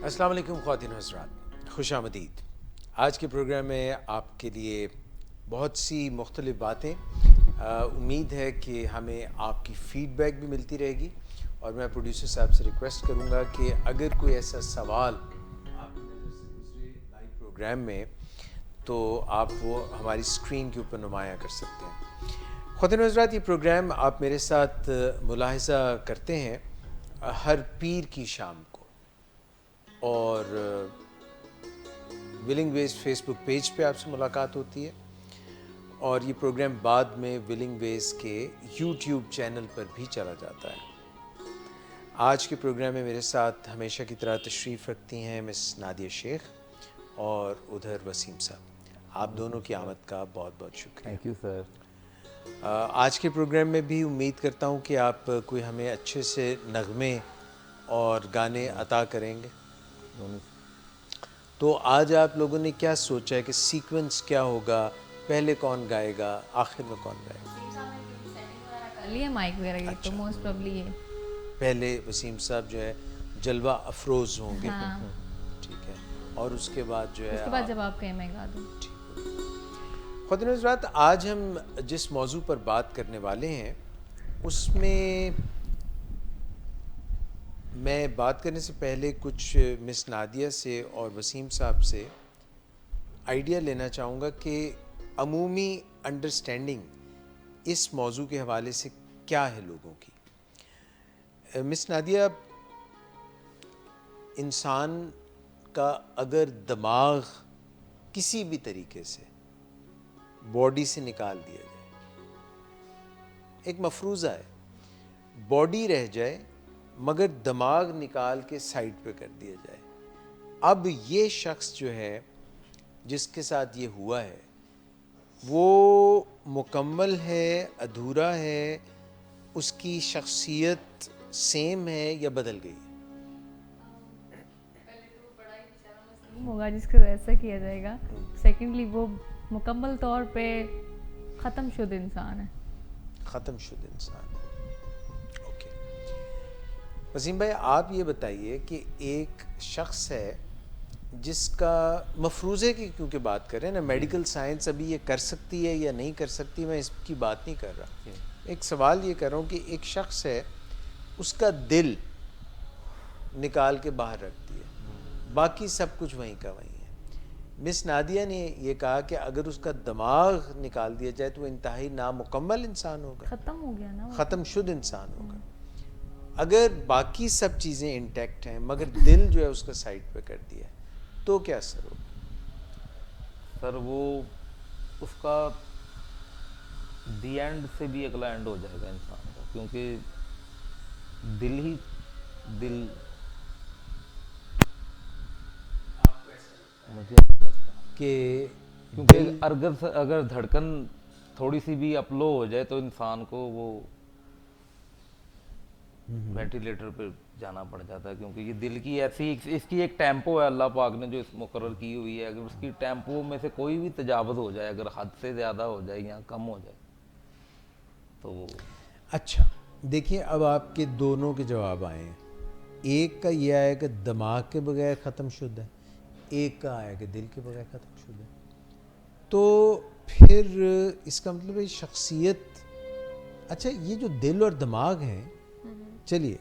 السلام علیکم خواتین و حضرات، خوش آمدید۔ آج کے پروگرام میں آپ کے لیے بہت سی مختلف باتیں، امید ہے کہ ہمیں آپ کی فیڈ بیک بھی ملتی رہے گی، اور میں پروڈیوسر صاحب سے ریکویسٹ کروں گا کہ اگر کوئی ایسا سوال آپ کی نظر سے گزرے لائیو پروگرام میں تو آپ وہ ہماری اسکرین کے اوپر نمایاں کر سکتے ہیں۔ خواتین و حضرات، یہ پروگرام آپ میرے ساتھ ملاحظہ کرتے ہیں ہر پیر کی شام کو، اور ولنگ ویز فیس بک پیج پہ آپ سے ملاقات ہوتی ہے، اور یہ پروگرام بعد میں ولنگ ویز کے یوٹیوب چینل پر بھی چلا جاتا ہے۔ آج کے پروگرام میں میرے ساتھ ہمیشہ کی طرح تشریف رکھتی ہیں مس نادیہ شیخ اور ادھر وسیم صاحب۔ آپ دونوں کی آمد کا بہت بہت شکریہ۔ Thank you sir. آج کے پروگرام میں بھی امید کرتا ہوں کہ آپ کوئی ہمیں اچھے سے نغمے اور گانے عطا کریں گے۔ تو آج آپ لوگوں نے کیا سوچا ہے کہ سیکوینس کیا ہوگا، پہلے کون گائے گا، آخر میں کون گائے گا؟ کر لیے مائک وغیرہ کی تو موسٹ پرابلی یہ پہلے وسیم صاحب جو ہے جلوہ افروز ہوں گے، ہاں، ٹھیک ہے، اور اس کے بعد جو ہے اس کے بعد جب آپ کہیں میں گا دوں۔ خواتین و حضرات، آج ہم جس موضوع پر بات کرنے والے ہیں اس میں میں بات کرنے سے پہلے کچھ مس نادیہ سے اور وسیم صاحب سے آئیڈیا لینا چاہوں گا کہ عمومی انڈرسٹینڈنگ اس موضوع کے حوالے سے کیا ہے لوگوں کی۔ مس نادیہ، انسان کا اگر دماغ کسی بھی طریقے سے باڈی سے نکال دیا جائے، ایک مفروضہ ہے، باڈی رہ جائے مگر دماغ نکال کے سائڈ پہ کر دیا جائے، اب یہ شخص جو ہے جس کے ساتھ یہ ہوا ہے وہ مکمل ہے، ادھورا ہے، اس کی شخصیت سیم ہے یا بدل گئی ہے؟ ہوگا جس کو ایسا کیا جائے گا، سیکنڈلی وہ مکمل طور پہ ختم شدہ انسان ہے۔ ختم شدہ انسان ہے، اوکے۔ وسیم بھائی، آپ یہ بتائیے کہ ایک شخص ہے جس کا مفروضے کی کیونکہ بات کر رہے ہیں نا، میڈیکل سائنس ابھی یہ کر سکتی ہے یا نہیں کر سکتی، میں اس کی بات نہیں کر رہا، ایک سوال یہ کر رہا ہوں کہ ایک شخص ہے، اس کا دل نکال کے باہر رکھ دیا، باقی سب کچھ وہیں کا وہیں ہے۔ مس نادیہ نے یہ کہا کہ اگر اس کا دماغ نکال دیا جائے تو وہ انتہائی نامکمل انسان ہوگا، ختم ہو گیا نا وہ۔ ختم شد انسان ہوگا۔ اگر باقی سب چیزیں انٹیکٹ ہیں مگر دل جو ہے اس کا سائڈ پہ کر دیا ہے تو کیا اثر ہوگا؟ سر وہ اس کا دی اینڈ سے بھی اگلا اینڈ ہو جائے گا انسان کا، کیونکہ دل ہی دل مجھے کہ کیونکہ اگر دھڑکن تھوڑی سی بھی اپلو ہو جائے تو انسان کو وہ وینٹیلیٹر پہ جانا پڑ جاتا ہے، کیونکہ یہ دل کی ایسی اس کی ایک ٹیمپو ہے اللہ پاک نے جو اس مقرر کی ہوئی ہے، اگر اس کی ٹیمپو میں سے کوئی بھی تجاوز ہو جائے، اگر حد سے زیادہ ہو جائے یا کم ہو جائے تو اچھا دیکھیں، اب آپ کے دونوں کے جواب آئے ہیں، ایک کا یہ آیا کہ دماغ کے بغیر ختم شدہ ہے، ایک کا آیا کہ دل کے بغیر ختم شدہ ہے، تو پھر اس کا مطلب ہے شخصیت، اچھا یہ جو دل اور دماغ ہیں، چلیے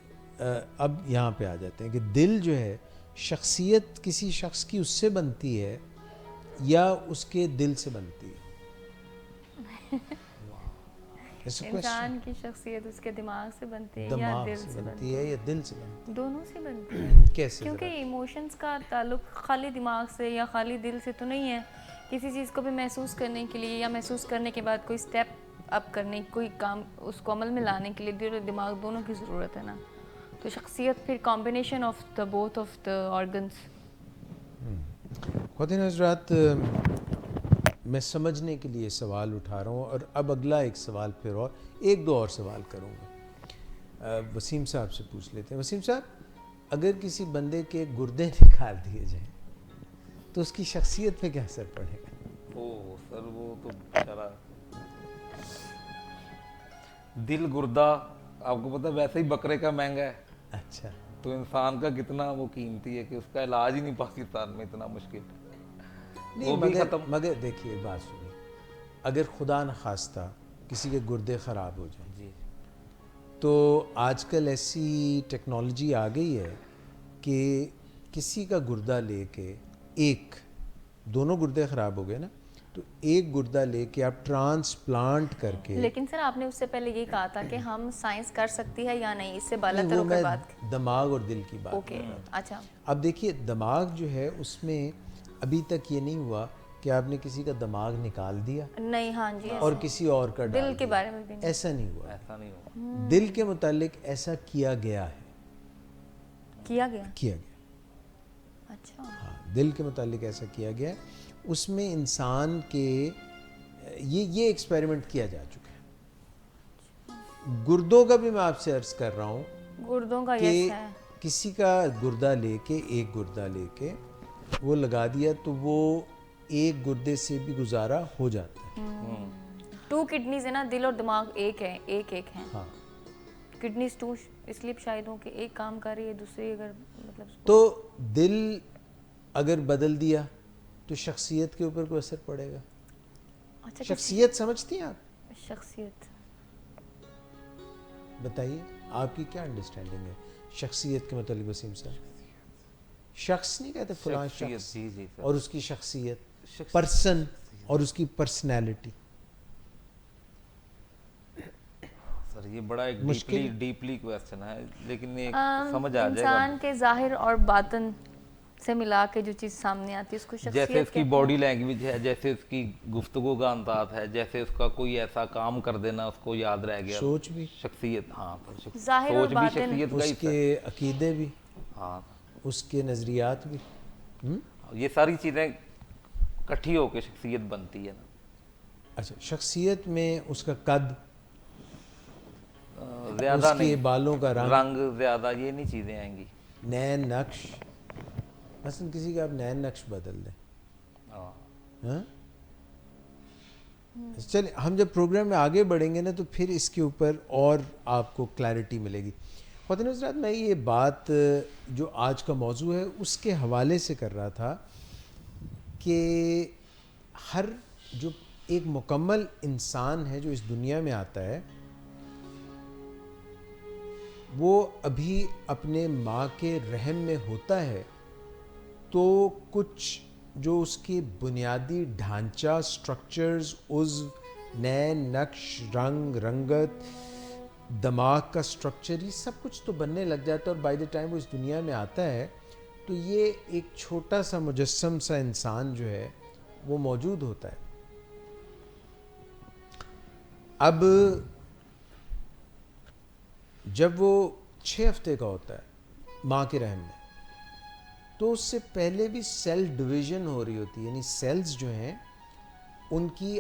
اب یہاں پہ آ جاتے ہیں کہ دل جو ہے شخصیت کسی شخص کی اس سے بنتی ہے یا اس کے دل سے بنتی ہے؟ انسان کی شخصیت اس کے دماغ سے بنتی ہے یا دماغ دل سے سے بنتی ہے یا دل سے بنتی دونوں سے بنتی ہے، ہے؟ کیسے؟ کیونکہ ایموشنز کا تعلق خالی دماغ سے یا خالی دل سے تو نہیں ہے، کسی چیز کو بھی محسوس کرنے کے لیے یا محسوس کرنے کے بعد کوئی اسٹیپ اپ کرنے، کوئی کام اس کو عمل میں لانے کے لیے دل اور دماغ دونوں کی ضرورت ہے نا، تو شخصیت پھر combination of the both of the organs. خواتین حضرات، میں سمجھنے کے لیے سوال اٹھا رہا ہوں، اور اب اگلا ایک سوال پھر اور ایک دو اور سوال کروں گا، وسیم صاحب سے پوچھ لیتے ہیں۔ وسیم صاحب، اگر کسی بندے کے گردے نکال دیے جائیں تو اس کی شخصیت پہ کیا اثر پڑے گا؟ او سر وہ تو بیچارہ دل گردہ آپ کو پتہ ویسے ہی بکرے کا مہنگا ہے، اچھا، تو انسان کا کتنا وہ قیمتی ہے کہ اس کا علاج ہی نہیں پاکستان میں اتنا مشکل ہے. نہیں مگر دیکھیے بات سنیے, اگر خدا نخواستہ کسی کے گردے خراب ہو جائیں جی تو آج کل ایسی ٹیکنالوجی آ گئی ہے کہ کسی کا گردہ لے کے دونوں گردے خراب ہو گئے نا, تو ایک گردہ لے کے آپ ٹرانسپلانٹ کر کے, لیکن سر آپ نے اس سے پہلے یہ کہا تھا کہ ہم سائنس کر سکتی ہے یا نہیں, اس سے بالا نہیں تر وہ ہو میں کر بات. دماغ اور دل کی بات اوکے کر رہا تھا. اچھا, اب دیکھیے دماغ جو ہے اس میں ابھی تک یہ نہیں ہوا کہ آپ نے کسی کا دماغ نکال دیا نہیں ہاں جی, اور کسی اور کا ڈال دل کے دیا, بارے میں بھی نہیں. ایسا نہیں ہوا. ایسا نہیں ہوگا. دل کے متعلق ایسا کیا گیا ہے, کیا گیا. اچھا, ہاں دل کے متعلق ایسا کیا گیا ہے. اس میں انسان کے یہ ایکسپیریمنٹ کیا جا چکا ہے. گردوں کا بھی میں آپ سے عرض کر رہا ہوں گردوں کا کہ یس ہے. کسی کا گردہ لے کے, ایک گردہ لے کے وہ لگا دیا تو وہ ایک گردے سے بھی گزارا ہو جاتا ہے. 2 کڈنیز ہے نا, دل اور دماغ ایک ہے, ایک ہیں. ہاں کڈنیز 2 اس لیے شاید ہوں کہ ایک کام کر رہی ہے, دوسری اگر مطلب تو دل اگر بدل دیا تو شخصیت کے اوپر کوئی اثر پڑے گا. اچھا شخصیت سمجھتی ہیں آپ؟ شخصیت بتائیے آپ کی کیا انڈرسٹینڈنگ ہے شخصیت کے متعلق وسیم صاحب؟ شخص نہیں کہتے فلاں شخص, جی جی اور اس کی شخصیت, پرسن اور اس کی پرسنالٹی. سر یہ بڑا ایک ڈیپلی کویسچن ہے, لیکن ایک سمجھ آ جائے گا. انسان کے ظاہر اور باطن سے ملا کے جو چیز سامنے آتی ہے اس کو شخصیت جیسے اس کی باڈی لینگویج ہے, جیسے اس کی گفتگو کا انداز ہے, جیسے اس کا کوئی ایسا کام کر دینا اس کو یاد رہ گیا, سوچ بھی, شخصیت. ہاں ظاہر اور سوچ بھی باطن, شخصیت کا اس ہی کے عقیدے بھی, ہاں اس کے نظریات بھی. یہ ساری چیزیں کٹھی ہو کے شخصیت بنتی ہے نا. اچھا شخصیت میں اس کا قد, زیادہ اس کے نہیں, بالوں کا رنگ زیادہ, یہ نہیں چیزیں آئیں گی. نین نقش, مثلا کسی کا آپ نین نقش بدل دیں. ہاں چلیں ہم جب پروگرام میں آگے بڑھیں گے نا تو پھر اس کے اوپر اور آپ کو کلیئرٹی ملے گی. خواتین حضرات میں یہ بات جو آج کا موضوع ہے اس کے حوالے سے کر رہا تھا کہ ہر جو ایک مکمل انسان ہے جو اس دنیا میں آتا ہے وہ ابھی اپنے ماں کے رحم میں ہوتا ہے تو کچھ جو اس کی بنیادی ڈھانچہ, سٹرکچرز, عضو, نین نقش, رنگ رنگت, دماغ کا سٹرکچر, یہ سب کچھ تو بننے لگ جاتا ہے. اور بائی دا ٹائم وہ اس دنیا میں آتا ہے تو یہ ایک چھوٹا سا مجسم سا انسان جو ہے وہ موجود ہوتا ہے. اب جب وہ 6 ہفتے کا ہوتا ہے ماں کے رحم میں تو اس سے پہلے بھی سیل ڈویژن ہو رہی ہوتی ہے, یعنی سیلز جو ہیں ان کی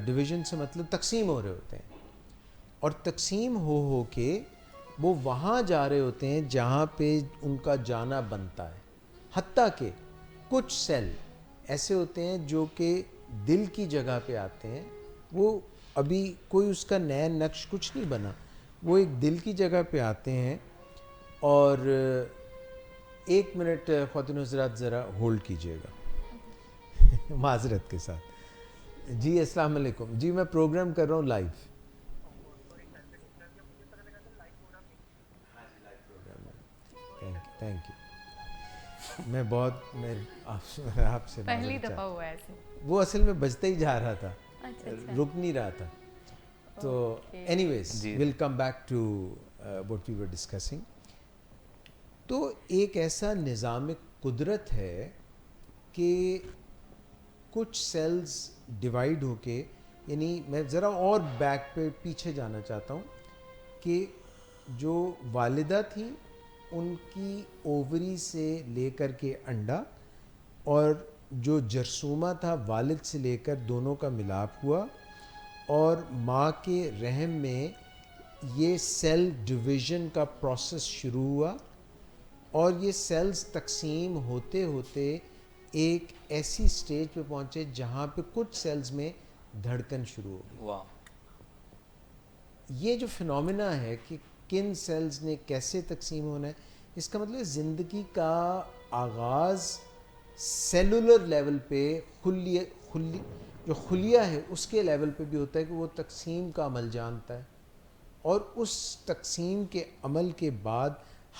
ڈویژن سے مطلب تقسیم ہو رہے ہوتے ہیں, اور تقسیم ہو کے وہ وہاں جا رہے ہوتے ہیں جہاں پہ ان کا جانا بنتا ہے. حتیٰ کہ کچھ سیل ایسے ہوتے ہیں جو کہ دل کی جگہ پہ آتے ہیں, وہ ابھی کوئی اس کا نین نقش کچھ نہیں بنا, وہ ایک دل کی جگہ پہ آتے ہیں. اور 1 منٹ خواتین حضرات ذرا ہولڈ کیجئے گا معذرت کے ساتھ. جی السلام علیکم. جی میں پروگرام کر رہا ہوں لائیو. Thank you. میں بہت آپ سے پہلی دفعہ ہوا ہے ایسے. وہ اصل میں بجتا ہی جا رہا تھا, رک نہیں رہا تھا. تو anyways well come back to what we were discussing. تو ایک ایسا نظام قدرت ہے کہ کچھ سیلز ڈیوائیڈ ہو کے, یعنی میں ذرا اور بیک پہ پیچھے جانا چاہتا ہوں کہ جو والدہ تھیں ان کی اووری سے لے کر کے انڈا, اور جو جرثومہ تھا والد سے لے کر دونوں کا ملاپ ہوا, اور ماں کے رحم میں یہ سیل ڈویژن کا پروسیس شروع ہوا, اور یہ سیلز تقسیم ہوتے ہوتے ایک ایسی سٹیج پہ پہنچے جہاں پہ کچھ سیلز میں دھڑکن شروع ہو گئی. واہ. یہ جو فنومینا ہے کہ کن سیلز نے کیسے تقسیم ہونا ہے. اس کا مطلب زندگی کا آغاز سیلولر لیول پہ جو خلیہ ہے اس کے لیول پہ بھی ہوتا ہے کہ وہ تقسیم کا عمل جانتا ہے, اور اس تقسیم کے عمل کے بعد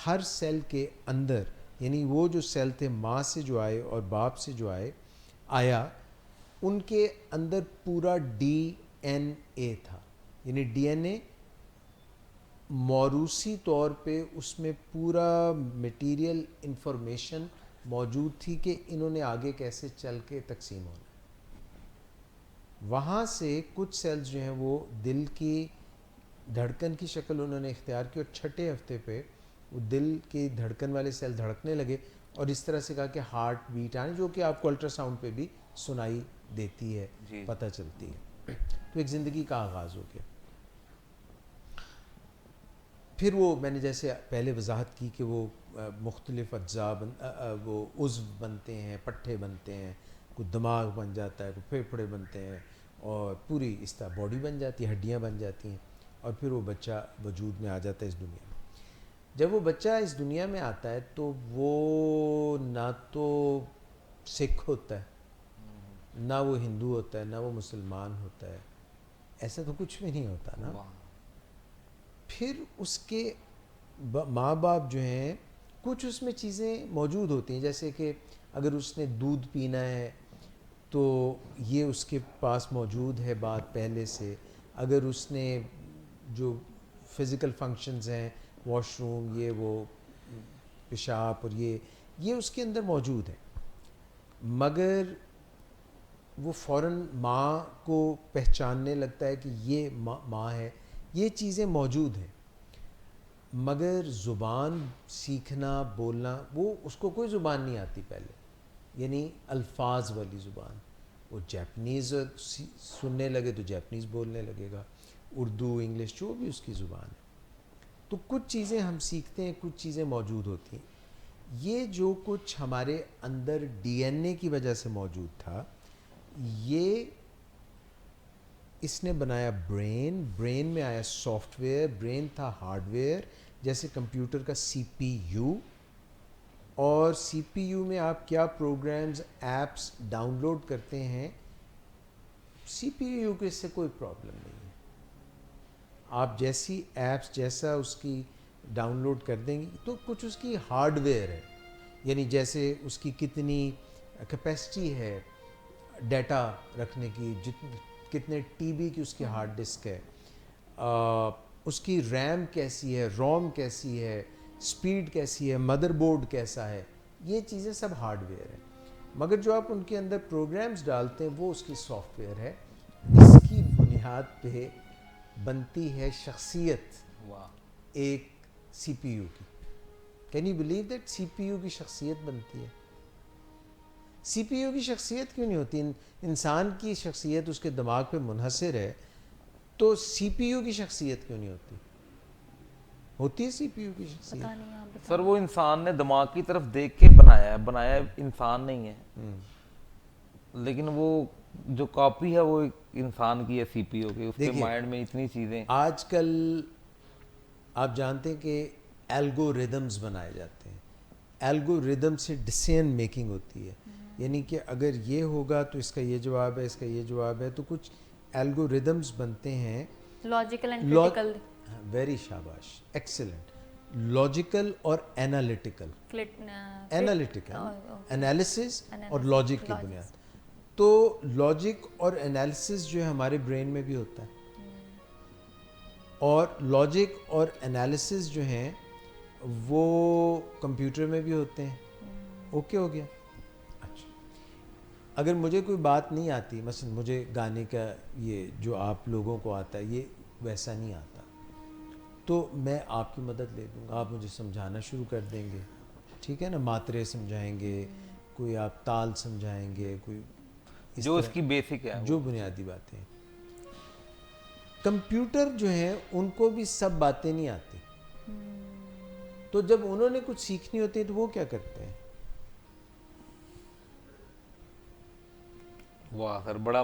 ہر سیل کے اندر, یعنی وہ جو سیل تھے ماں سے جو آئے اور باپ سے جو آیا, ان کے اندر پورا ڈی این اے تھا. یعنی ڈی این اے موروثی طور پہ اس میں پورا میٹیریل انفارمیشن موجود تھی کہ انہوں نے آگے کیسے چل کے تقسیم ہونا. وہاں سے کچھ سیلز جو ہیں وہ دل کی دھڑکن کی شکل انہوں نے اختیار کی, اور چھٹے ہفتے پہ وہ دل کی دھڑکن والے سیل دھڑکنے لگے, اور اس طرح سے کہا کہ ہارٹ بیٹ آنے, جو کہ آپ کو الٹرا ساؤنڈ پہ بھی سنائی دیتی ہے, پتہ چلتی ہے. تو ایک زندگی کا آغاز ہو گیا. پھر وہ میں نے جیسے پہلے وضاحت کی کہ وہ مختلف اجزاء وہ عضو بنتے ہیں, پٹھے بنتے ہیں, کوئی دماغ بن جاتا ہے, کوئی پھیپھڑے بنتے ہیں, اور پوری اس طرح باڈی بن جاتی ہے, ہڈیاں بن جاتی ہیں, اور پھر وہ بچہ وجود میں آ جاتا ہے اس دنیا میں. جب وہ بچہ اس دنیا میں آتا ہے تو وہ نہ تو سکھ ہوتا ہے, نہ وہ ہندو ہوتا ہے, نہ وہ مسلمان ہوتا ہے, ایسا تو کچھ بھی نہیں ہوتا نا. پھر اس کے ماں باپ جو ہیں کچھ اس میں چیزیں موجود ہوتی ہیں, جیسے کہ اگر اس نے دودھ پینا ہے تو یہ اس کے پاس موجود ہے بات پہلے سے. اگر اس نے جو فزیکل فنکشنز ہیں, واش روم, یہ وہ پیشاب اور یہ اس کے اندر موجود ہے, مگر وہ فوراً ماں کو پہچاننے لگتا ہے کہ یہ ماں ہے. یہ چیزیں موجود ہیں, مگر زبان سیکھنا, بولنا, وہ اس کو کوئی زبان نہیں آتی پہلے, یعنی الفاظ والی زبان. وہ جیپنیز سننے لگے تو جیپنیز بولنے لگے گا, اردو, انگلش, جو بھی اس کی زبان ہے. تو کچھ چیزیں ہم سیکھتے ہیں, کچھ چیزیں موجود ہوتی ہیں. یہ جو کچھ ہمارے اندر ڈی این اے کی وجہ سے موجود تھا, یہ اس نے بنایا برین میں آیا سافٹ ویئر. برین تھا ہارڈ ویئر, جیسے کمپیوٹر کا سی پی یو, اور سی پی یو میں آپ کیا پروگرامز, ایپس ڈاؤن لوڈ کرتے ہیں, سی پی یو کے اس سے کوئی پرابلم نہیں ہے. آپ جیسی ایپس جیسا اس کی ڈاؤن لوڈ کر دیں گی, تو کچھ اس کی ہارڈ ویئر ہے, یعنی جیسے اس کی کتنی کیپیسٹی ہے ڈیٹا رکھنے کی, کتنے ٹی بی کی اس کی ہارڈ ڈسک ہے, اس کی ریم کیسی ہے, روم کیسی ہے, سپیڈ کیسی ہے, مدر بورڈ کیسا ہے, یہ چیزیں سب ہارڈ ویئر ہیں. مگر جو آپ ان کے اندر پروگرامز ڈالتے ہیں وہ اس کی سافٹ ویئر ہے. اس کی بنیاد پہ بنتی ہے شخصیت ایک سی پی یو کی. Can you believe that C P U کی شخصیت بنتی ہے؟ سی پی یو کی شخصیت کیوں نہیں ہوتی؟ انسان کی شخصیت اس کے دماغ پہ منحصر ہے, تو سی پی یو کی شخصیت کیوں نہیں ہوتی؟ ہوتی ہے سی پی یو کی شخصیت. سر وہ انسان نے دماغ کی طرف دیکھ کے بنایا انسان نہیں ہے, لیکن وہ جو کاپی ہے وہ انسان کی ہے سی پی یو کی, اس کے مائنڈ میں اتنی چیزیں. آج کل آپ جانتے ہیں کہ الگوریدمز بنائے جاتے ہیں. الگوریدم سے ڈیسیژن میکنگ ہوتی ہے, یعنی کہ اگر یہ ہوگا تو اس کا یہ جواب ہے, اس کا یہ جواب ہے, تو کچھ الگوریدمز بنتے ہیں. Logical and critical. ویری شاباش, ایکسیلنٹ. لاجیکل اور اینالیٹیکل. انالیسس اور لاجک کی بنیاد. تو لاجک اور انالیسس جو ہے ہمارے برین میں بھی ہوتا ہے, اور لاجک اور انالیسس جو ہیں وہ کمپیوٹر میں بھی ہوتے ہیں. اوکے ہو گیا. اچھا, اگر مجھے کوئی بات نہیں آتی, مثلا مجھے گانے کا یہ جو آپ لوگوں کو آتا ہے یہ ویسا نہیں آتا, تو میں آپ کی مدد لے لوں گا, آپ مجھے سمجھانا شروع کر دیں گے, ٹھیک ہے نا, ماترے سمجھائیں گے, کوئی آپ تال سمجھائیں گے, کوئی جو اس کی بیسک ہے, جو بنیادی باتیں. کمپیوٹر جو ہیں ان کو بھی سب باتیں نہیں آتی, تو جب انہوں نے کچھ سیکھنی ہوتی ہے تو وہ کیا کرتے ہیں؟ واہ سر, بڑا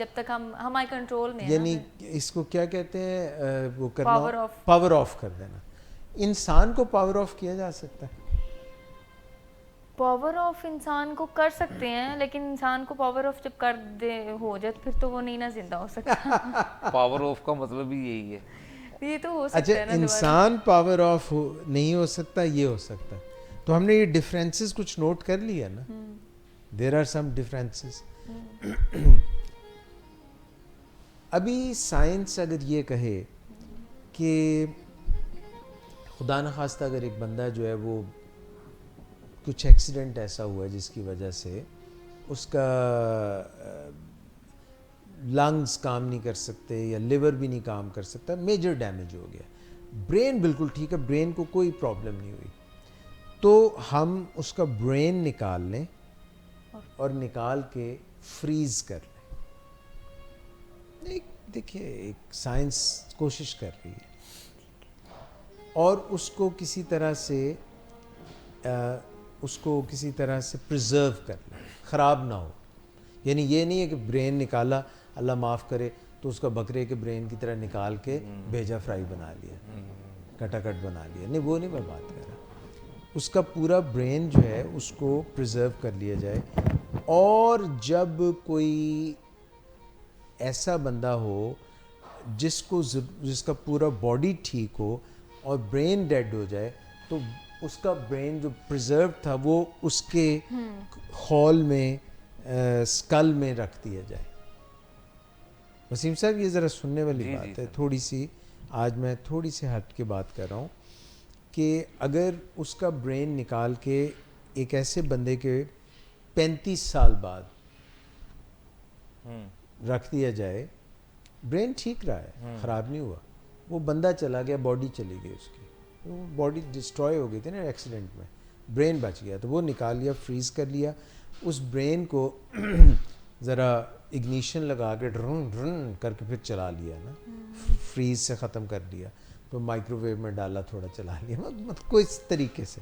جب تک ہم ہمارے کنٹرول میں ہے. یعنی اس کو کیا کہتے ہیں وہ کرنا, Power off. پاور آف کر دینا. انسان کو پاور آف کیا جا سکتا ہے؟ پاور آف انسان کو کر سکتے ہیں, لیکن انسان کو پاور آف جب کر دے ہو جائے تو پھر تو وہ نہیں نہ زندہ ہو سکتا. پاور آف کا مطلب ہی یہی ہے. یہ تو ہو سکتا اچھا ہے نا, انسان پاور آف نہیں ہو سکتا, یہ ہو سکتا ہے. تو ہم نے یہ ڈفرینسز کچھ نوٹ کر لیا نا, دیر آر سم ڈفرینسز. ابھی سائنس اگر یہ کہے کہ خدا نخواستہ اگر ایک بندہ جو ہے وہ کچھ ایکسیڈنٹ ایسا ہوا ہے جس کی وجہ سے اس کا لنگز کام نہیں کر سکتے یا لیور بھی نہیں کام کر سکتا, میجر ڈیمیج ہو گیا, برین بالکل ٹھیک ہے, برین کو کوئی پرابلم نہیں ہوئی, تو ہم اس کا برین نکال لیں اور نکال کے فریز کر لیں. دیکھیے ایک سائنس کوشش کر رہی ہے, اور اس کو کسی طرح سے پریزرو کر لیں, خراب نہ ہو. یعنی یہ نہیں ہے کہ برین نکالا, اللہ معاف کرے, تو اس کا بکرے کے برین کی طرح نکال کے بھیجا فرائی بنا لیا, کٹا کٹ بنا لیا. نہیں, وہ نہیں میں بات کر رہا. اس کا پورا برین جو ہے اس کو پریزرو کر لیا جائے, اور جب کوئی ایسا بندہ ہو جس کا پورا باڈی ٹھیک ہو اور برین ڈیڈ ہو جائے, تو اس کا برین جو پریزرو تھا وہ اس کے خول میں, اسکل میں رکھ دیا جائے. وسیم صاحب یہ ذرا سننے والی بات ہے تھوڑی سی, آج میں تھوڑی سی ہٹ کے بات کر رہا ہوں, کہ اگر اس کا برین نکال کے ایک ایسے بندے کے 35 سال بعد رکھ دیا جائے, برین ٹھیک رہا ہے, خراب نہیں ہوا, وہ بندہ چلا گیا, باڈی چلی گئی اس کی, باڈی ڈسٹروائے ہو گئی تھی نا ایکسیڈنٹ میں, برین بچ گیا, تو وہ نکال لیا, فریز کر لیا. اس برین کو ذرا اگنیشن لگا کے ڈرن ڈرن کر کے پھر چلا لیا نا, فریز سے ختم کر لیا, تو مائکرو ویو میں ڈالا, تھوڑا چلا لیا, مطلب کوئی اس طریقے سے,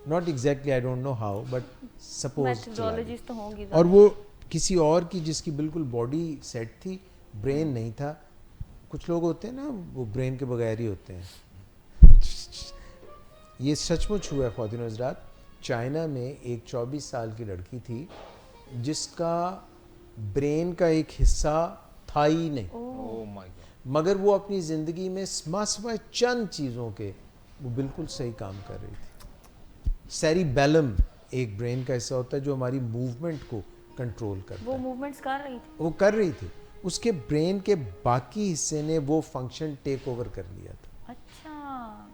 not exactly, I don't know how, but suppose. Methodologies تو ہوں گی, اور وہ کسی اور کی جس کی بالکل باڈی سیٹ تھی, برین نہیں تھا. کچھ لوگ ہوتے ہیں نا وہ برین کے بغیر ہی ہوتے ہیں. یہ سچ مچ ہوا ہے خواتین و حضرات. چائنا میں ایک 24 سال کی لڑکی تھی جس کا برین کا ایک حصہ تھا ہی نہیں, مگر وہ اپنی زندگی میں سوائے چند چیزوں کے وہ بالکل صحیح کام کر رہی تھی. سیریبیلم ایک برین کا حصہ ہوتا ہے جو ہماری موومنٹ کو کنٹرول کرتا ہے, وہ موومنٹس کر رہی تھی, وہ کر رہی تھی. اس کے برین کے باقی حصے نے وہ فنکشن ٹیک اوور کر لیا تھا. اچھا.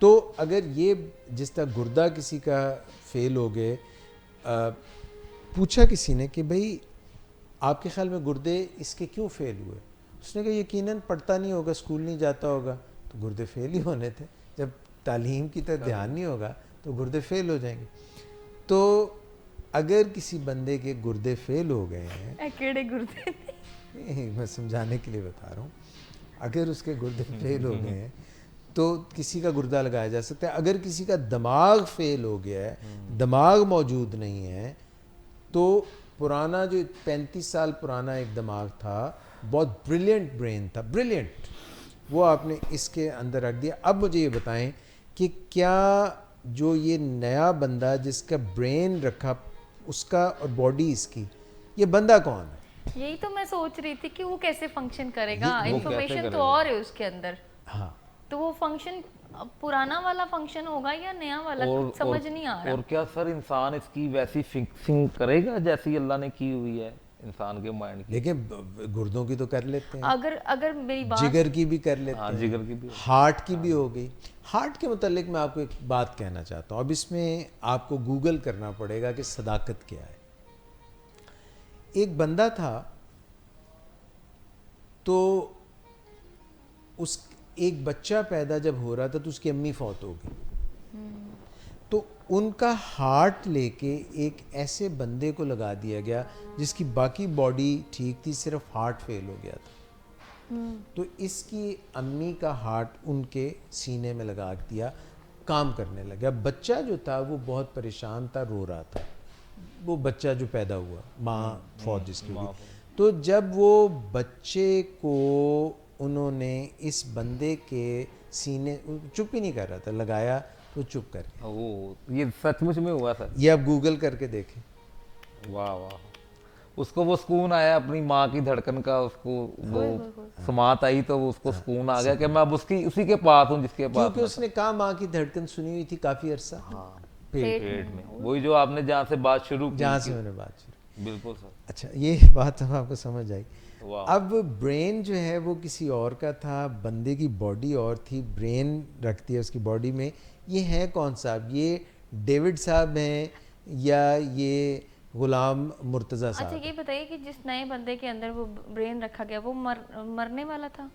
تو اگر یہ جس طرح گردہ کسی کا فیل ہو گئے, پوچھا کسی نے کہ بھائی آپ کے خیال میں گردے اس کے کیوں فیل ہوئے, اس نے کہا یقیناً پڑھتا نہیں ہوگا, اسکول نہیں جاتا ہوگا, تو گردے فیل ہی ہونے تھے. جب تعلیم کی طرف دھیان نہیں ہوگا تو گردے فیل ہو جائیں گے. تو اگر کسی بندے کے گردے فیل ہو گئے ہیں, کیڑے گردے, میں سمجھانے کے لیے بتا رہا ہوں, اگر اس کے گردے فیل ہو گئے ہیں تو کسی کا گردہ لگایا جا سکتا ہے. اگر کسی کا دماغ فیل ہو گیا ہے, دماغ موجود نہیں ہے, تو پرانا جو 35 سال پرانا ایک دماغ تھا, بہت بریلینٹ برین تھا, بریلینٹ, وہ آپ نے اس کے اندر رکھ دیا. اب مجھے یہ بتائیں کہ کیا جو یہ نیا بندہ جس کا برین رکھا اس کا اور باڈی اس کی, یہ بندہ کون ہے؟ یہی تو میں سوچ رہی تھی کہ وہ کیسے فنکشن کرے گا, انفارمیشن تو اور ہے اس کے اندر. ہاں, تو وہ فنکشن پرانا والا فنکشن ہوگا یا نیا والا, سمجھ نہیں آ رہا. اور کیا سر انسان اس کی ویسی فکسنگ کرے گا جیسی اللہ نے کی ہوئی ہے انسان کے مائنڈ کی؟ دیکھیں گردوں کی تو کر لیتے ہیں, اگر میری بات, جگر کی بھی کر لیتے ہیں, جگر کی بھی, ہارٹ کی بھی ہو گئی. ہارٹ کے متعلق میں آپ کو ایک بات کہنا چاہتا ہوں, اب اس میں آپ کو گوگل کرنا پڑے گا کہ صداقت کیا ہے. ایک بندہ تھا, تو اس ایک بچہ پیدا جب ہو رہا تھا تو اس کی امی فوت ہو گئی, تو ان کا ہارٹ لے کے ایک ایسے بندے کو لگا دیا گیا جس کی باقی باڈی ٹھیک تھی, صرف ہارٹ فیل ہو گیا تھا. تو اس کی امی کا ہارٹ ان کے سینے میں لگا دیا, کام کرنے لگا. بچہ جو تھا وہ بہت پریشان تھا, رو رہا تھا, وہ بچہ جو پیدا ہوا، ماں فوت جس کی ہوئی، تو جب وہ بچے کو انہوں نے اس بندے کے سینے، چپ ہی نہیں کر رہا تھا، لگایا تو چپ کر گیا. وہ یہ سچ مچ میں ہوا سر؟ یہ آپ گوگل کر کے دیکھیں. واہ واہ. اس کو وہ سکون آیا اپنی ماں کی دھڑکن کا، اس کو وہ سماعت آئی تو اس کو سکون آ گیا کہ میں اب اسی کے پاس ہوں جس کے پاس. کیونکہ اس نے کہا ماں کی دھڑکن سنی ہوئی تھی کافی عرصہ پیٹ میں، وہی جو آپ نے جہاں سے بات شروع کی. جہاں سے میں نے بات شروع. بالکل سر. اچھا یہ بات اب آپ کو سمجھ آئی. اب برین جو ہے وہ کسی اور کا تھا، بندے کی باڈی اور تھی، برین رکھتی ہے اس کی باڈی میں. یہ ہے کون صاحب؟ یہ ڈیوڈ صاحب ہیں یا یہ غلام مرتضیٰ اچھا صاحب؟ یہ بتائیے کہ جس نئے بندے کے اندر وہ برین رکھا گیا وہ مرنے والا تھا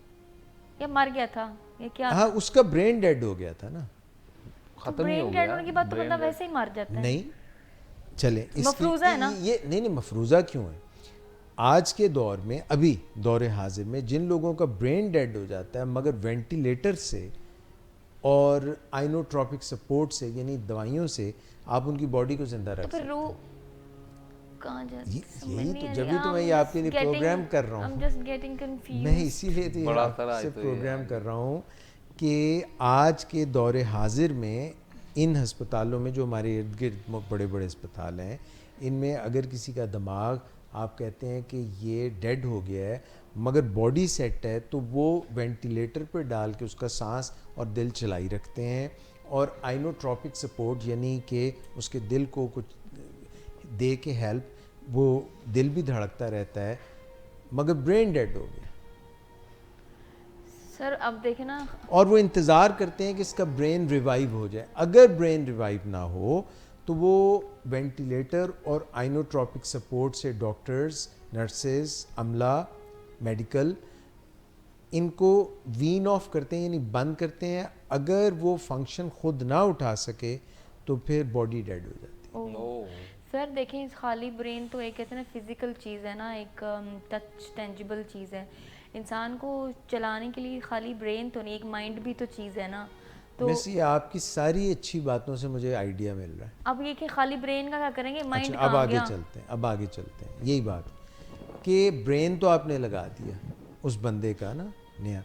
یا مر گیا تھا یا کیا؟ ہاں اس کا برین ڈیڈ ہو گیا تھا نا. ختم ہی ہو برین گیا. ڈیڈ ہونے کے بعد تو بندہ ویسے ہی مر جاتا ہے. نہیں چلیں مفروضہ ہے نا یہ نہیں مفروضہ کیوں ہے؟ آج کے دور میں، ابھی دور حاضر میں جن لوگوں کا برین ڈیڈ ہو جاتا ہے مگر وینٹیلیٹر سے اور آئنوٹروپک سپورٹ سے، یعنی دوائیوں سے آپ ان کی باڈی کو زندہ رکھ سکتے ہیں. روح کہاں جاتی؟ یہی تو جبھی تو میں یہ آپ کے لیے پروگرام کر رہا ہوں. میں اسی لیے تو یہ آپ سے پروگرام کر رہا ہوں کہ آج کے دور حاضر میں ان ہسپتالوں میں جو ہمارے ارد گرد بڑے بڑے ہسپتال ہیں، ان میں اگر کسی کا دماغ آپ کہتے ہیں کہ یہ ڈیڈ ہو گیا ہے مگر باڈی سیٹ ہے، تو وہ وینٹیلیٹر پہ ڈال کے اس کا سانس اور دل چلائی رکھتے ہیں، اور آئنوٹروپک سپورٹ یعنی کہ اس کے دل کو کچھ دے کے ہیلپ، وہ دل بھی دھڑکتا رہتا ہے مگر برین ڈیڈ ہو گیا. سر اب دیکھیں نا، اور وہ انتظار کرتے ہیں کہ اس کا برین ریوائیو ہو جائے. اگر برین ریوائیو نہ ہو تو وہ وینٹیلیٹر اور آئنوٹروپک سپورٹ سے ڈاکٹرز، نرسز، عملہ، میڈیکل ان کو وین آف کرتے ہیں، یعنی بند کرتے ہیں. اگر وہ فنکشن خود نہ اٹھا سکے تو پھر باڈی ڈیڈ ہو جاتی ہے. سر دیکھیں خالی برین تو ایک کہتے ہیں نا فزیکل چیز ہے نا، ایک ٹچ ٹینجیبل چیز ہے. انسان کو چلانے کے لیے خالی برین تو نہیں، ایک مائنڈ بھی تو چیز ہے نا. تو ویسے آپ کی ساری اچھی باتوں سے مجھے آئیڈیا مل رہا ہے. اب یہ کہ خالی برین کا کیا کریں گے، مائنڈ اچھا اب کہاں آگے چلتے ہیں. یہی بات کہ برین تو آپ نے لگا دیا اس بندے کا نا نیا.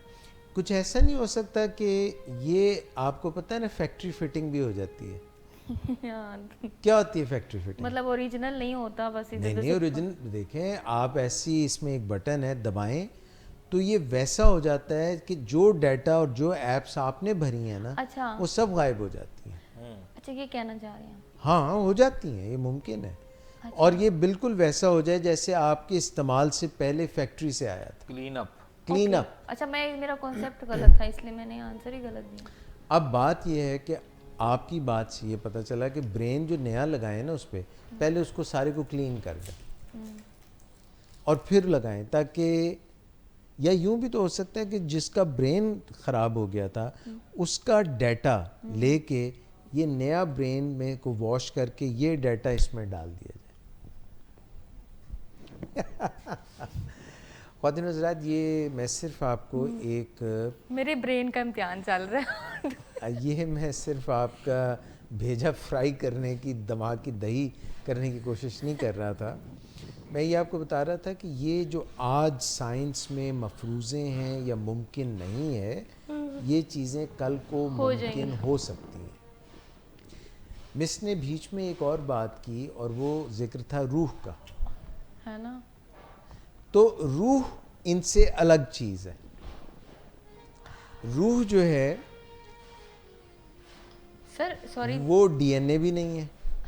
کچھ ایسا نہیں ہو سکتا کہ یہ آپ کو پتہ ہے نا فیکٹری فٹنگ بھی ہو جاتی ہے؟ کیا ہوتی ہے فیکٹری فٹنگ؟ مطلب اوریجنل نہیں ہوتا، بس نہیں اوریجنل. دیکھیں آپ ایسی اس میں ایک بٹن ہے، دبائیں تو یہ ویسا ہو جاتا ہے کہ جو ڈیٹا اور جو ایپس آپ نے بھری ہیں نا اچھا وہ سب غائب ہو جاتی ہیں. اچھا یہ کہنا چاہ رہے ہیں؟ ہاں ہو جاتی ہیں، یہ ممکن ہے. اور یہ بالکل ویسا ہو جائے جیسے آپ کے استعمال سے پہلے فیکٹری سے آیا تھا. Clean up. اچھا میرا کانسیپٹ غلط تھا اس لیے میں نے آنسر ہی غلط دیا. اب بات یہ ہے کہ آپ کی بات سے یہ پتہ چلا کہ برین جو نیا لگائیں نا اس پہ پہلے اس کو سارے کو کلین کر دیں اور پھر لگائیں، تاکہ یا یوں بھی تو ہو سکتا ہے کہ جس کا برین خراب ہو گیا تھا اس کا ڈیٹا لے کے یہ نیا برین میں کو واش کر کے یہ ڈیٹا اس میں ڈال دیا جائے. خواتین حضرات یہ میں صرف آپ کو ایک میرے برین کا امتحان چل رہا ہے. یہ میں صرف آپ کا بھیجا فرائی کرنے کی، دماغ کی دہی کرنے کی کوشش نہیں کر رہا تھا. میں یہ آپ کو بتا رہا تھا کہ یہ جو آج سائنس میں مفروضے ہیں یا ممکن نہیں ہے، یہ چیزیں کل کو ممکن ہو سکتی ہیں. مس نے بیچ میں ایک اور بات کی اور وہ ذکر تھا روح کا، ہے نا. تو روح ان سے الگ چیز ہے. روح جو ہے سر سوری وہ ڈی این اے بھی نہیں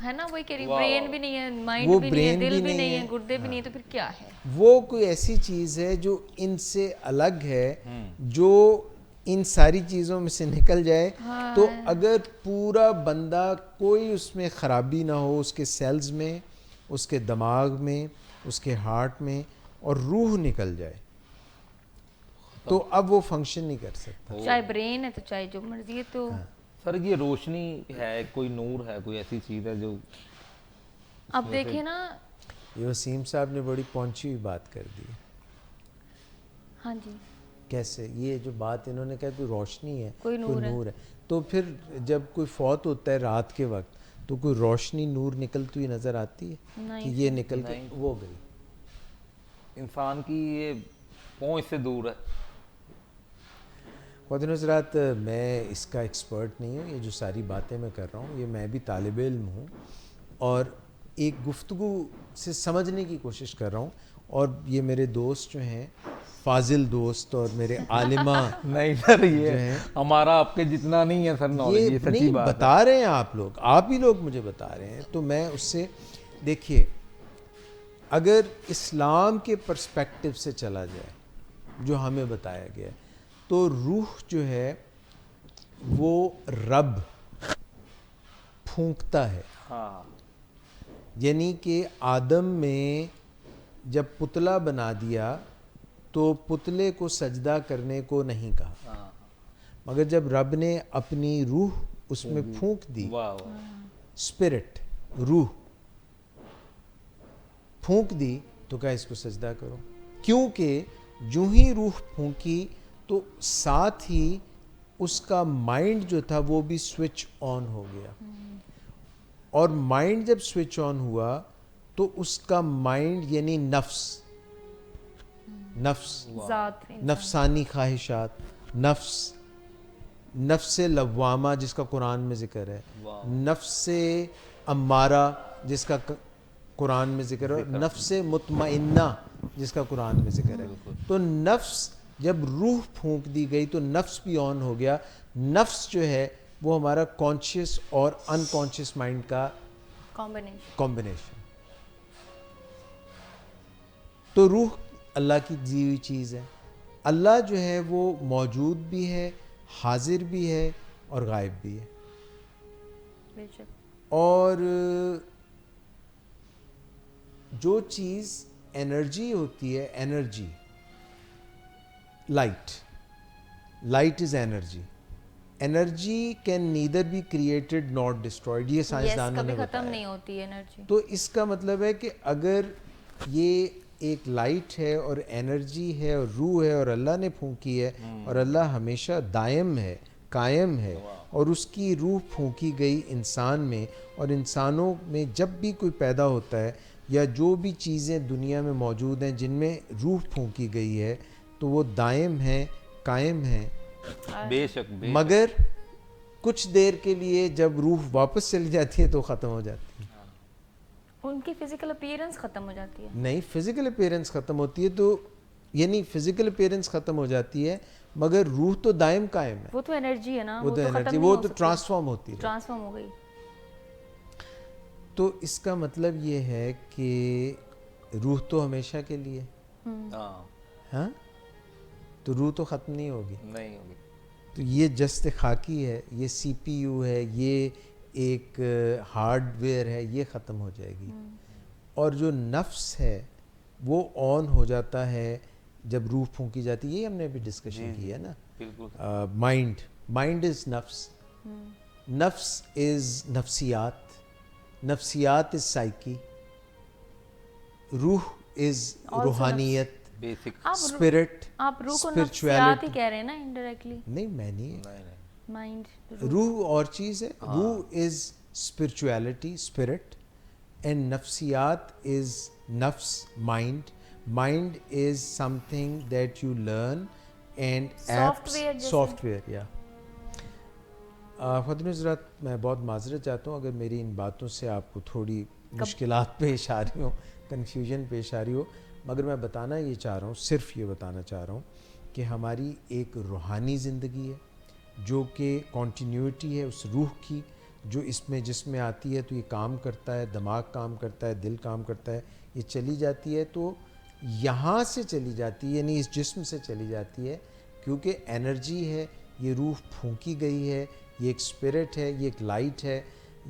ہے نا، وہی کہہ رہی، برین بھی نہیں ہے، مائنڈ وہ بھی نہیں ہے، برین دل بھی بھی نہیں نہیں ہے، ہے، گردے بھی نہیں ہے، تو پھر کیا ہے؟ وہ کوئی ایسی چیز ہے جو ان سے الگ ہے، جو ان ساری چیزوں میں سے نکل جائے تو اگر پورا بندہ کوئی اس میں خرابی نہ ہو، اس کے سیلز میں، اس کے دماغ میں، اس کے ہارٹ میں، اور روح نکل جائے تو اب وہ فنکشن نہیں کر سکتا. چاہے برین ہے تو چاہے جو مرضی ہے. تو سر یہ روشنی ہے، کوئی نور ہے، کوئی ایسی چیز ہے جو اب دیکھیں نا، یہ وسیم صاحب نے بڑی پہنچی ہوئی بات کر دی. ہاں جی کیسے؟ یہ جو بات انہوں نے کہا کوئی روشنی ہے، کوئی نور ہے، تو پھر جب کوئی فوت ہوتا ہے رات کے وقت تو کوئی روشنی نور نکلتی ہوئی نظر آتی ہے کہ یہ نکل کے وہ گئی؟ انسان کی یہ پہنچ سے دور ہے. خواتین و حضرات، میں اس کا ایکسپرٹ نہیں ہوں. یہ جو ساری باتیں میں کر رہا ہوں یہ میں بھی طالب علم ہوں اور ایک گفتگو سے سمجھنے کی کوشش کر رہا ہوں. اور یہ میرے دوست جو ہیں، فاضل دوست اور میرے عالمہ نہیں سر، جو یہ ہیں، ہمارا آپ کے جتنا نہیں ہے سر نالج، یہ یہ سچی نہیں بات ہے. بتا رہے ہیں آپ ہی لوگ مجھے بتا رہے ہیں. تو میں اس سے دیکھیے، اگر اسلام کے پرسپیکٹو سے چلا جائے جو ہمیں بتایا گیا ہے، تو روح جو ہے وہ رب پھونکتا ہے. ہاں، یعنی کہ آدم میں جب پتلا بنا دیا تو پتلے کو سجدہ کرنے کو نہیں کہا، مگر جب رب نے اپنی روح اس میں پھونک دی، واہ واہ، اسپرٹ، روح پھونک دی، تو کہا اس کو سجدہ کرو. کیونکہ جو ہی روح پھونکی تو ساتھ ہی اس کا مائنڈ جو تھا وہ بھی سوئچ آن ہو گیا. اور مائنڈ جب سوئچ آن ہوا تو اس کا مائنڈ یعنی نفس ذات، نفسانی خواہشات، نفس لوامہ جس کا قرآن میں ذکر ہے، نفس امارہ جس کا قرآن میں ذکر ہے، نفس مطمئنہ جس کا قرآن میں ذکر ہے. تو نفس جب روح پھونک دی گئی تو نفس بھی آن ہو گیا. نفس جو ہے وہ ہمارا کانشیس اور انکانشیس مائنڈ کا کمبینیشن. تو روح اللہ کی دی ہوئی چیز ہے. اللہ جو ہے وہ موجود بھی ہے، حاضر بھی ہے اور غائب بھی ہے. اور جو چیز انرجی ہوتی ہے، energy, light is energy. Energy can neither be created not destroyed. یہ سائنسدانوں نے ختم بتایا. نہیں ہوتی انرجی. تو اس کا مطلب ہے کہ اگر یہ ایک لائٹ ہے اور انرجی ہے اور روح ہے اور اللہ نے پھونکی ہے اور اللہ ہمیشہ دائم ہے، قائم ہے، اور اس کی روح پھونکی گئی انسان میں، اور انسانوں میں جب بھی کوئی پیدا ہوتا ہے یا جو بھی چیزیں دنیا میں موجود ہیں جن میں روح پھونکی گئی ہے تو وہ دائم ہیں، قائم ہیں. بے شک، مگر کچھ دیر کے لیے جب روح واپس چلی جاتی ہے تو ختم ہو جاتی ہے. ان کی فزیکل اپیرنس ختم ہو جاتی ہے. نہیں، فزیکل اپیرنس ختم ہوتی ہے تو یعنی فزیکل اپیرنس ختم ہو جاتی ہے مگر روح تو دائم قائم ہے. وہ تو انرجی ہے نا، وہ تو ختم انرجی، نہیں وہ ہو تو سکتی. ٹرانسفارم ہوتی ہے. ٹرانسفارم ہو گئی. تو اس کا مطلب یہ ہے کہ روح تو ہمیشہ کے لیے، ہاں، تو روح تو ختم نہیں ہوگی. نہیں ہوگی. تو یہ جست خاکی ہے، یہ سی پی یو ہے، یہ ایک ہارڈ ویئر ہے، یہ ختم ہو جائے گی. اور جو نفس ہے وہ آن ہو جاتا ہے جب روح پھونکی جاتی ہے. یہ ہم نے ابھی ڈسکشن کی ہے نا. بالکل. مائنڈ از نفس، نفس از نفسیات، نفسیات از سائیکی، روح از روحانیت، بیسک. اسپرٹ، آپ روح کو نفسیات ہی کہہ رہے ہیں نا انڈائریکٹلی. نہیں، میں نہیں، مائنڈ، روح اور چیز ہے. روح از اسپرچویلٹی، اسپرٹ، اینڈ نفسیات از نفس، mind. Mind is some thing that you learn and apps, soft where. یا خواتین حضرات، میں بہت معذرت چاہتا ہوں اگر میری ان باتوں سے آپ کو تھوڑی مشکلات پیش آ رہی ہوں، کنفیوژن پیش آ رہی ہو، مگر میں بتانا یہ چاہ رہا ہوں، صرف یہ بتانا چاہ رہا ہوں کہ ہماری ایک روحانی زندگی ہے جو کہ کنٹینیوٹی ہے اس روح کی، جو اس میں جس میں آتی ہے تو یہ کام کرتا ہے، دماغ کام کرتا ہے، دل کام کرتا ہے، یہ چلی جاتی ہے تو یہاں سے چلی جاتی ہے، یعنی اس جسم سے چلی جاتی ہے کیونکہ انرجی ہے، یہ روح پھونکی گئی ہے، یہ ایک اسپرٹ ہے، یہ ایک لائٹ ہے،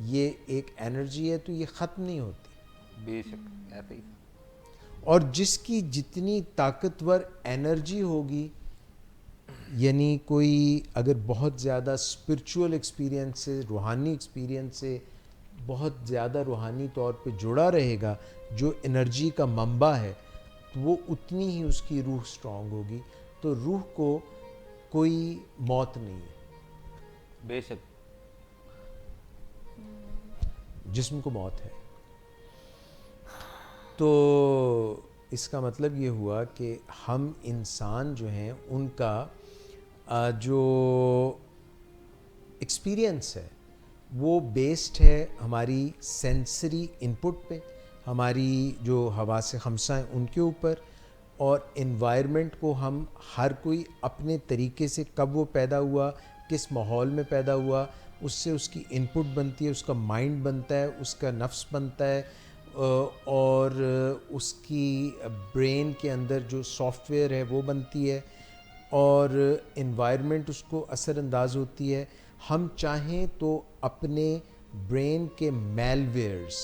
یہ ایک انرجی ہے، تو یہ ختم نہیں ہوتی. بے شک ایسے ہی. اور جس کی جتنی طاقتور انرجی ہوگی، یعنی کوئی اگر بہت زیادہ اسپرچول ایکسپیرینس سے، روحانی ایکسپیرینس سے بہت زیادہ روحانی طور پہ جڑا رہے گا، جو انرجی کا منبع ہے، تو وہ اتنی ہی اس کی روح اسٹرانگ ہوگی. تو روح کو کوئی موت نہیں ہے. بے شک. جسم کو موت ہے. تو اس کا مطلب یہ ہوا کہ ہم انسان جو ہیں ان کا جو ایکسپیرینس ہے وہ بیسڈ ہے ہماری سینسری انپٹ پہ, ہماری جو حواس خمسہ ہیں ان کے اوپر, اور انوائرمنٹ کو ہم ہر کوئی اپنے طریقے سے کب وہ پیدا ہوا, کس ماحول میں پیدا ہوا, اس سے اس کی انپٹ بنتی ہے, اس کا مائنڈ بنتا ہے, اس کا نفس بنتا ہے, اور اس کی برین کے اندر جو سافٹ ویئر ہے وہ بنتی ہے, اور انوائرمنٹ اس کو اثر انداز ہوتی ہے. ہم چاہیں تو اپنے برین کے میل ویئرس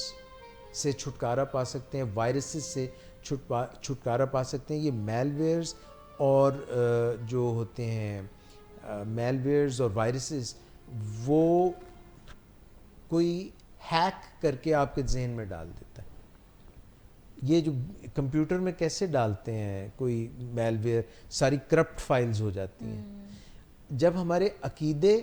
سے چھٹکارا پا سکتے ہیں, وائرسز سے چھٹکارا پا سکتے ہیں. یہ میل ویئرز اور جو ہوتے ہیں میل ویئرز اور وائرسز, وہ کوئی ہیک کر کے آپ کے ذہن میں ڈال دیتا ہے. یہ جو کمپیوٹر میں کیسے ڈالتے ہیں کوئی میل ویئر, ساری کرپٹ فائلز ہو جاتی ہیں. جب ہمارے عقیدے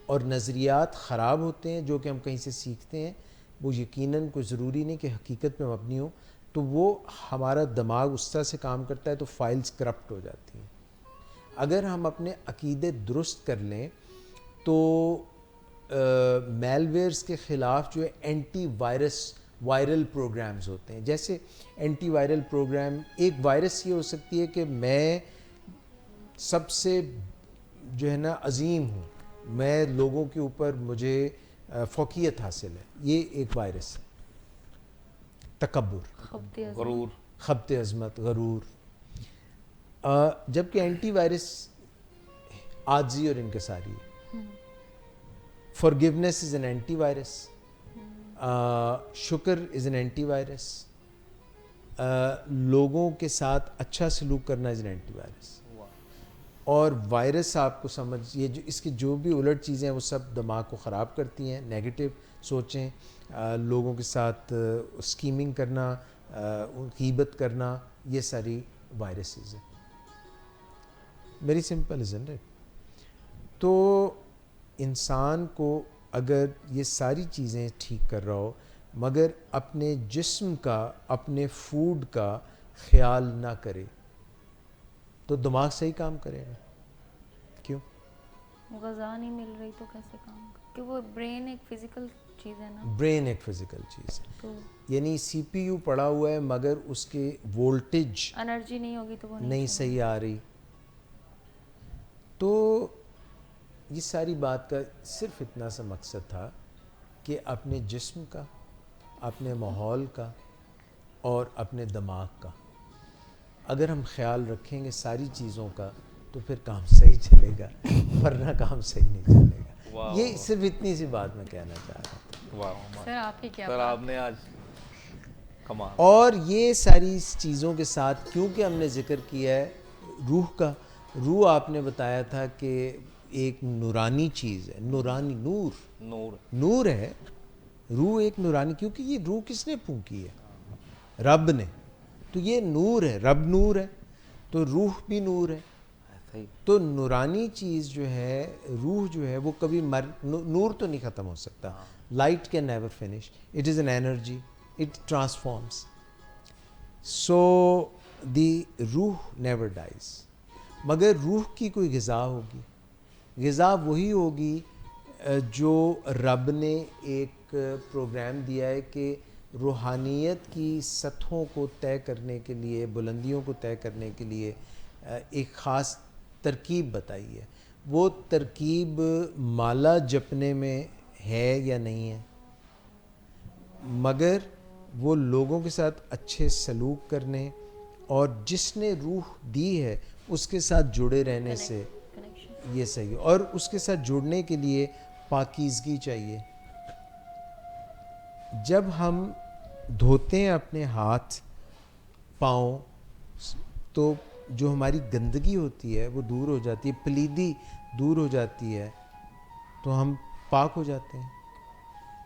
اور نظریات خراب ہوتے ہیں جو کہ ہم کہیں سے سیکھتے ہیں, وہ یقیناً کوئی ضروری نہیں کہ حقیقت پہ مبنی ہو, تو وہ ہمارا دماغ اس طرح سے کام کرتا ہے تو فائلز کرپٹ ہو جاتی ہیں. اگر ہم اپنے عقیدے درست کر لیں تو میل ویئرز کے خلاف جو ہے اینٹی وائرل پروگرامز ہوتے ہیں. جیسے اینٹی وائرل پروگرام, ایک وائرس یہ ہو سکتی ہے کہ میں سب سے جو ہے نا عظیم ہوں, میں لوگوں کے اوپر مجھے فوقیت حاصل ہے, یہ ایک وائرس ہے. تکبر, غرور, خبط عظمت, غرور. جبکہ اینٹی وائرس عاجزی اور انکساری ہے. forgiveness is an anti virus, شکر از این اینٹی وائرس, لوگوں کے ساتھ اچھا سلوک کرنا از این اینٹی وائرس. اور وائرس آپ کو سمجھ, یہ جو اس کی جو بھی الٹ چیزیں ہیں وہ سب دماغ کو خراب کرتی ہیں. نیگیٹو سوچیں, لوگوں کے ساتھ اسکیمنگ کرنا, غیبت کرنا, یہ ساری وائرسز ہیں. Very simple isn't it. تو انسان کو اگر یہ ساری چیزیں ٹھیک کر رہا ہو مگر اپنے جسم کا, اپنے فوڈ کا خیال نہ کرے, تو دماغ صحیح کام کرے گا. کیوں؟ غذا نہیں مل رہی تو کیسے کام, کہ وہ برین ایک فزیکل چیز ہے نا. برین ایک فزیکل چیز ہے, تو یعنی سی پی یو پڑا ہوا ہے مگر اس کے وولٹیج انرجی نہیں ہوگی تو وہ نہیں صحیح آ رہی. تو یہ ساری بات کا صرف اتنا سا مقصد تھا کہ اپنے جسم کا, اپنے ماحول کا اور اپنے دماغ کا اگر ہم خیال رکھیں گے ساری چیزوں کا, تو پھر کام صحیح چلے گا, ورنہ کام صحیح نہیں چلے گا. یہ صرف اتنی سی بات میں کہنا چاہ رہا تھا. سر آپ کی کیا سر آپ نے آج کمال. اور یہ ساری چیزوں کے ساتھ کیونکہ ہم نے ذکر کیا ہے روح کا, روح آپ نے بتایا تھا کہ ایک نورانی چیز ہے, نورانی, نور ہے. روح ایک نورانی, کیونکہ یہ روح کس نے پھونکی ہے؟ رب نے. تو یہ نور ہے, رب نور ہے تو روح بھی نور ہے. تو نورانی چیز جو ہے, روح جو ہے وہ کبھی نور تو نہیں ختم ہو سکتا. Light can never finish, it is an energy, it transforms. So the روح نیور ڈائز. مگر روح کی کوئی غذا ہوگی, غذا وہی ہوگی جو رب نے ایک پروگرام دیا ہے کہ روحانیت کی سطحوں کو طے کرنے کے لیے, بلندیوں کو طے کرنے کے لیے ایک خاص ترکیب بتائی ہے. وہ ترکیب مالا جپنے میں ہے یا نہیں ہے, مگر وہ لوگوں کے ساتھ اچھے سلوک کرنے اور جس نے روح دی ہے اس کے ساتھ جڑے رہنے سے یہ صحیح. اور اس کے ساتھ جڑنے کے لیے پاکیزگی چاہیے. جب ہم دھوتے ہیں اپنے ہاتھ پاؤں تو جو ہماری گندگی ہوتی ہے وہ دور ہو جاتی ہے, پلیدی دور ہو جاتی ہے, تو ہم پاک ہو جاتے ہیں.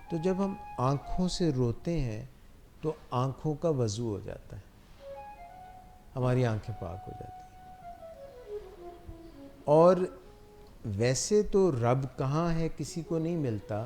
تو جب ہم آنکھوں سے روتے ہیں تو آنکھوں کا وضو ہو جاتا ہے, ہماری آنکھیں پاک ہو جاتی ہیں. اور ویسے تو رب کہاں ہے کسی کو نہیں ملتا,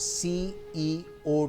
CEO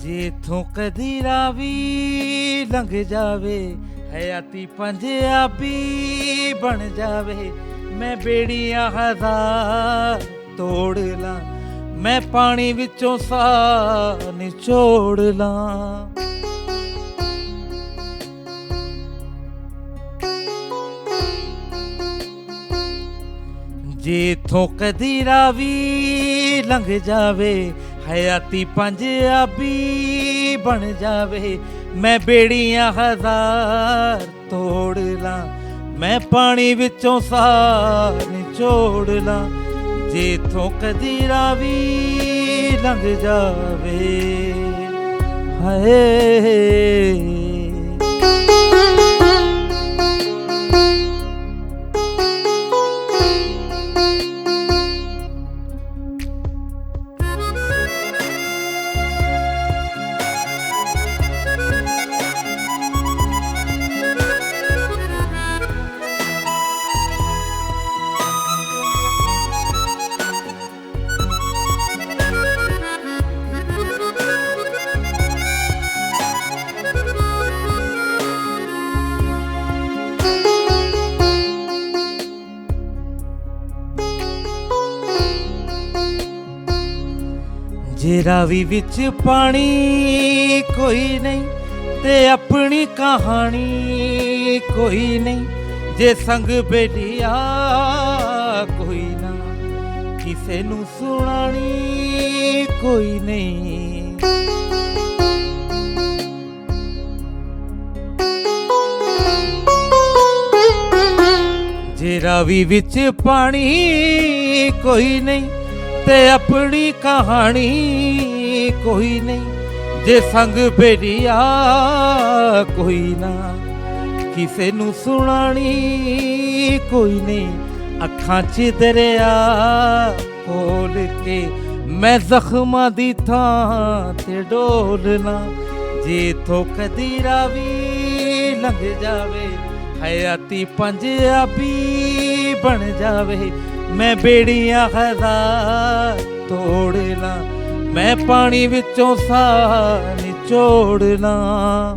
ਜਿੱਥੋਂ ਕਦੀ ਰਾਵੀ ਲੰਘ ਜਾਵੇ ਹਯਾਤੀ ਪੰਜਾਬੀ ਬਣ ਜਾਵੇ ਮੈਂ ਬੇੜੀਆਂ ਹਜ਼ਾਰ ਤੋੜ ਲਾਂ, ਮੈਂ ਪਾਣੀ ਵਿੱਚੋਂ ਸਾਹ ਨਿਚੋੜ ਲਾਂ। ਜੇ ਇੱਥੋਂ ਕਦੀ ਰਾਵੀ ਲੰਘ ਜਾਵੇ, ਹਯਾਤੀ ਪੰਜਾਬੀ ਬਣ ਜਾਵੇ, ਮੈਂ ਬੇੜੀਆਂ ਹਜ਼ਾਰ ਤੋੜ ਲਾਂ, ਮੈਂ ਪਾਣੀ ਵਿੱਚੋਂ ਸਾਹ ਨਿਚੋੜ ਲਾਂ। ਜੇ ਇੱਥੋਂ ਕਦੀ ਰਾਵੀ ਲੰਘ ਜਾਵੇ, ਹਾਏ ਜੇ ਰਾਵੀ ਵਿੱਚ ਪਾਣੀ ਕੋਈ ਨਹੀਂ ਤੇ ਆਪਣੀ ਕਹਾਣੀ ਕੋਈ ਨਹੀਂ, ਜੇ ਸੰਗ ਬੇਲੀਆ ਕੋਈ ਨਾ ਕਿਸੇ ਨੂੰ ਸੁਣਾਣੀ ਕੋਈ ਨਹੀਂ। ਜੇ ਰਾਵੀ ਵਿੱਚ ਪਾਣੀ ਕੋਈ ਨਹੀਂ ਤੇ ਆਪਣੀ ਕਹਾਣੀ ਕੋਈ ਨਹੀਂ, ਜੇ ਸੰਗ ਬੇੜੀਆ ਕੋਈ ਨਾ ਕਿਸੇ ਨੂੰ ਸੁਣਾਣੀ ਕੋਈ ਨਹੀਂ। ਅੱਖਾਂ 'ਚ ਦਰਿਆ ਖੋਲ ਕੇ ਮੈਂ ਜ਼ਖਮਾਂ ਦੀ ਥਾਂ ਤੇ ਡੋਲਣਾ, ਜੇ ਇੱਥੋਂ ਕਦੀ ਰਾਵੀ ਲੰਘ ਜਾਵੇ, ਹਯਾਤੀ ਪੰਜਾਬੀ ਬਣ ਜਾਵੇ, ਮੈਂ ਬੇੜੀਆਂ ਹਜ਼ਾਰ ਤੋੜ ਲਾਂ, ਮੈਂ ਪਾਣੀ ਵਿੱਚੋਂ ਸਾਹ ਨਿਚੋੜ ਲਾਂ।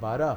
12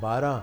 12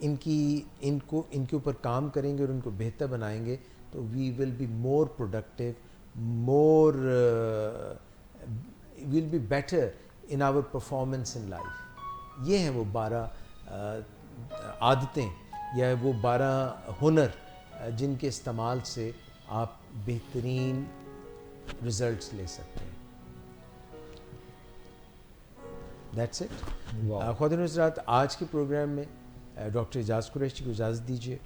ان کے اوپر کام کریں گے اور ان کو بہتر بنائیں گے تو we will be more productive, more will be better in our performance in life. یہ ہیں وہ 12 عادتیں یا وہ 12 ہنر جن کے استعمال سے آپ بہترین رزلٹس لے سکتے ہیں. That's it. خواتین و حضرات, آج کے پروگرام میں ڈاکٹر اعجاز قریشی کو اجازت دیجیے.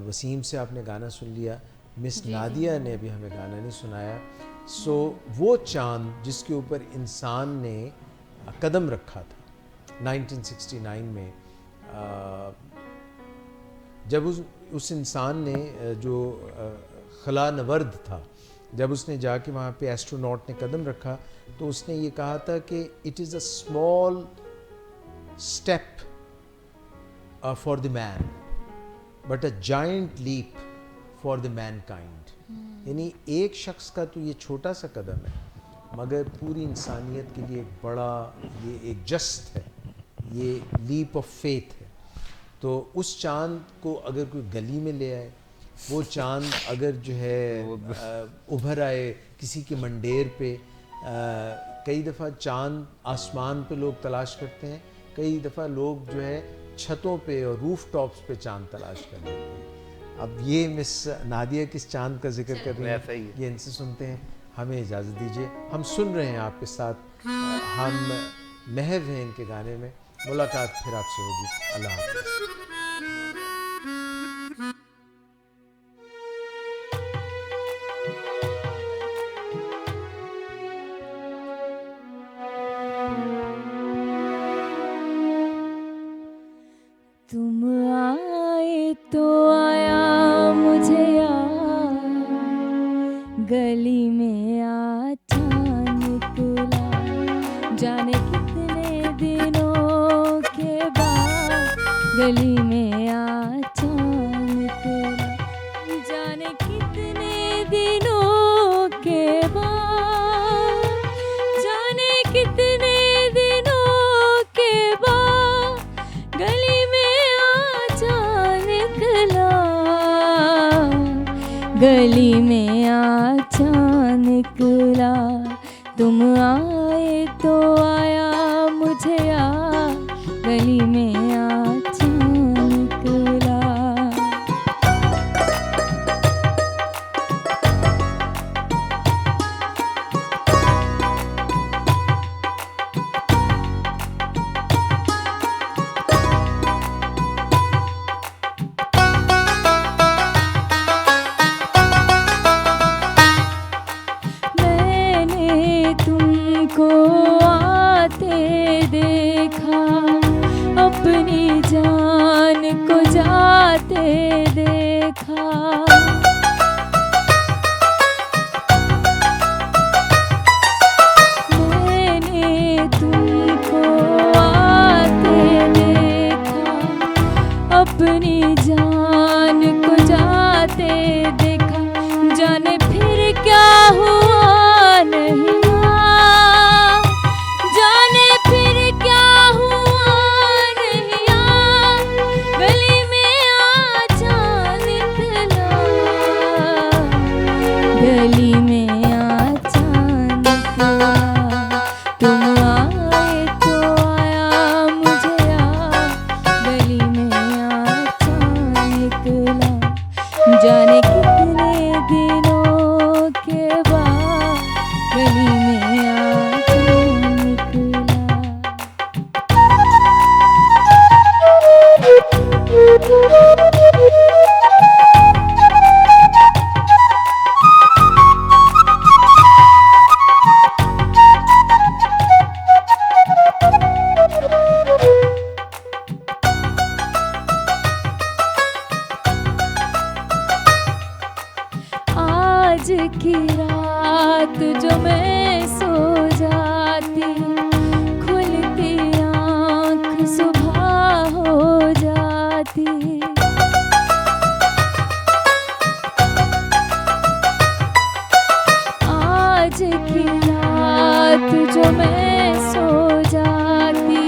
وسیم سے آپ نے گانا سن لیا, مس نادیہ نے ابھی ہمیں گانا نہیں سنایا. سو وہ چاند جس کے اوپر انسان نے قدم رکھا تھا 1969 میں, جب اس انسان نے جو خلا نورد تھا, جب اس نے جا کے وہاں پہ ایسٹروناٹ نے قدم رکھا تو اس نے یہ کہا تھا کہ it is a small step for the man but a giant leap for the mankind. یعنی ایک شخص کا تو یہ چھوٹا سا قدم ہے مگر پوری انسانیت کے لیے ایک بڑا, یہ ایک جسٹ ہے, یہ لیپ آف فیتھ ہے. تو اس چاند کو اگر کوئی گلی میں لے آئے, وہ چاند اگر جو ہے ابھر آئے کسی کے منڈیر پہ, کئی دفعہ چاند آسمان پہ لوگ تلاش کرتے ہیں, کئی دفعہ لوگ جو ہے چھتوں پہ اور روف ٹاپس پہ چاند تلاش کر لیتے ہیں. اب یہ مس نادیہ کس چاند کا ذکر کر رہے ہیں, یہ ان سے سنتے ہیں. ہمیں اجازت دیجیے, ہم سن رہے ہیں آپ کے ساتھ, ہم محو ہیں ان کے گانے میں. ملاقات پھر آپ سے ہوگی. اللہ حافظ. تم آئے تو آیا مجھے یاد, گلی میں آچا نکلا, جانے کتنے دنوں کے بعد گلی میں آچا نکلا, جانے کتنے دنوں کے بعد, جانے کتنے دنوں کے بعد گلی گلی میں آچا نکلا. تم آئے تو آیا مجھے یاد, گلی میں آچا نکلا. اپنی جان کو جاتے دیکھا, میں نے تم کو آتے دیکھا, اپنی جان کو جاتے دیکھا, جانے پھر کیا ہوا نہیں, گلی میں آچا نکلا. تم آئے تو آیا مجھے یاد, گلی میں آچا نکلا, جانے کتنے دنوں کے بعد گلی میں آچا نکلا. آج کی رات جو میں سو جاتی, کھلتی آنکھ صبح ہو جاتی. آج کی رات جو میں سو جاتی,